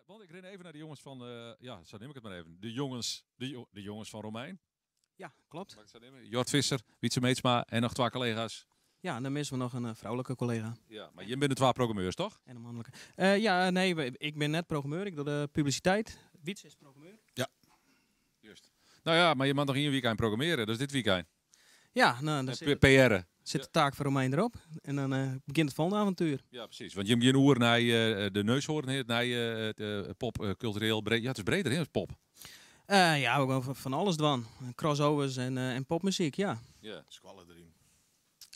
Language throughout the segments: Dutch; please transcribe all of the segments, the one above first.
Want ik ren even naar de jongens van, ja, zo neem ik het maar even. De jongens van Romein. Ja, klopt. Mag ik het zo nemen? Jort Visser, Wietse Meetsma en nog 2 collega's. Ja, en dan missen we nog een vrouwelijke collega. Ja, maar je bent de 2 programmeurs, toch? En een mannelijke. Ja, nee, ik ben net programmeur. Ik doe de publiciteit. Wietse is programmeur. Juist. Nou ja, maar je mag nog in je weekend programmeren, dus dit weekend. Ja, nou, dan PR'en. zit de taak van Romein erop. En dan begint het volgende avontuur. Ja, precies. Want je hebt een oer naar de neushoorn, naar het pop, cultureel breed. Ja, het is breder, hè, het pop. Ja, ook wel van alles dan. Crossovers en popmuziek, ja. Ja. Squallen erin.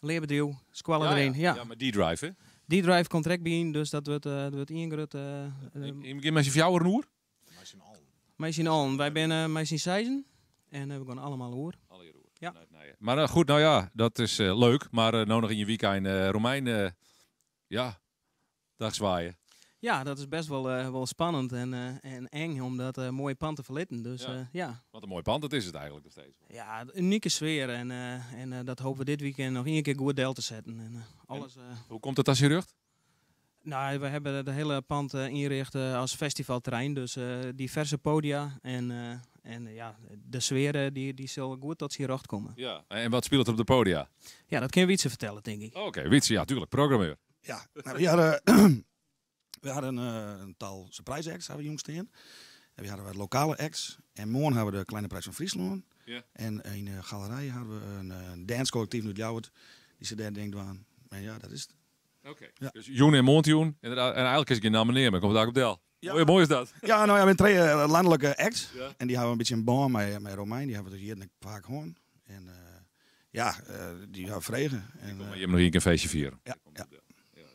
Leerbedrijf, squallen erin, ja. Ja, maar die drive, hè? Die drive contract bij, dus dat wordt ingerut. Je begint met je fjouwer een oer? Maar zijn al. Mij zien al, wij zijn mij zien seizen. En we gaan allemaal hoor. Alle roer. Ja. Nee. Maar goed, nou ja, dat is leuk. Maar nou nog in je weekend Romein, ja, dag zwaaien. Ja, dat is best wel spannend en eng om dat mooie pand te verlitten. Dus Ja. ja. Wat een mooi pand, dat is het eigenlijk nog steeds. Ja, een unieke sfeer en dat hopen we dit weekend nog één keer goed deel te zetten. En, alles, Hoe komt het als je rugt? nou, we hebben de hele pand ingericht als festivalterrein, dus diverse podia en ja, de sfeer die zal goed tot zijn recht komen. Ja. En wat speelt er op de podia? Ja, dat kan je Wietse vertellen, denk ik. Oké, Wietse, ja, tuurlijk, programmeur. Ja, nou, we hadden een tal surprise acts, hebben we jong staan. En we hadden wat lokale acts. En morgen hebben we de Kleine Prijs van Friesland. Ja. En in de galerij hadden we een dancecollectief uit Ljouwert. Die ze daar denkt aan. En ja, dat is het. Oké. Ja. Dus Joen en Montjoen, inderdaad. En eigenlijk is ik geen naam neer, maar komt daar op Del. Ja. Mooi is dat. Ja, nou ja, we hebben 2 landelijke acts. Ja. En die hebben we een beetje een band met Romein. Die hebben we dus hier in vaak gewoon. En die hebben vregen. En, Je hebt nog een keer een feestje vieren. ja.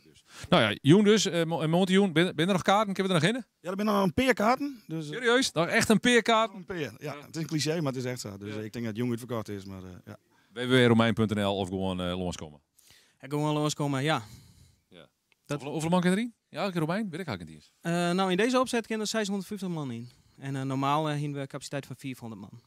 Dus. Nou ja, Joen dus, en Montjoen, ben er nog kaarten? Kunnen we er nog in? Ja, er zijn nog een peerkaarten. Dus, Serieus? Nog echt een peerkaart? een peer. Ja, het is een cliché, maar het is echt zo. Dus ik denk dat jong uitverkocht is. Maar ja. www.romein.nl of gewoon loskomen. En gewoon loskomen, ja. Hoeveel man kan erin? Ja, elke Romein? Weet ik eigenlijk niet eens. Nou, in deze opzet kunnen er 650 man in. En normaal hebben we een capaciteit van 400 man.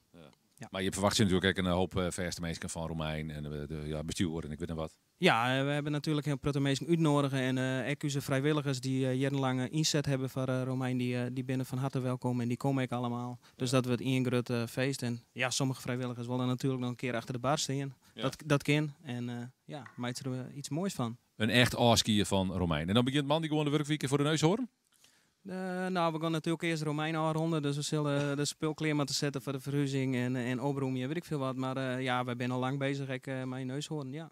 Maar je verwacht je natuurlijk ook een hoop verste mensen van Romein en de bestuur en ik weet nog wat. Ja, we hebben natuurlijk heel veel mensen uitnodigen en onze vrijwilligers die jarenlang inzet hebben voor Romein, die binnen van harte welkom en die komen ook allemaal. Dus dat wordt één groot feest. En ja, sommige vrijwilligers willen natuurlijk nog een keer achter de bar staan. Ja. Dat kan. En ja, maakt er iets moois van. Een echt aaskier van Romein. En dan begint man die gewoon de werkweek voor de neus horen. Nou, we gaan natuurlijk eerst Romein aanronden, dus we zullen de speelkleer moeten zetten voor de verhuizing en oproemen, weet ik veel wat. Maar ja, we zijn al lang bezig met neushoorn, ja.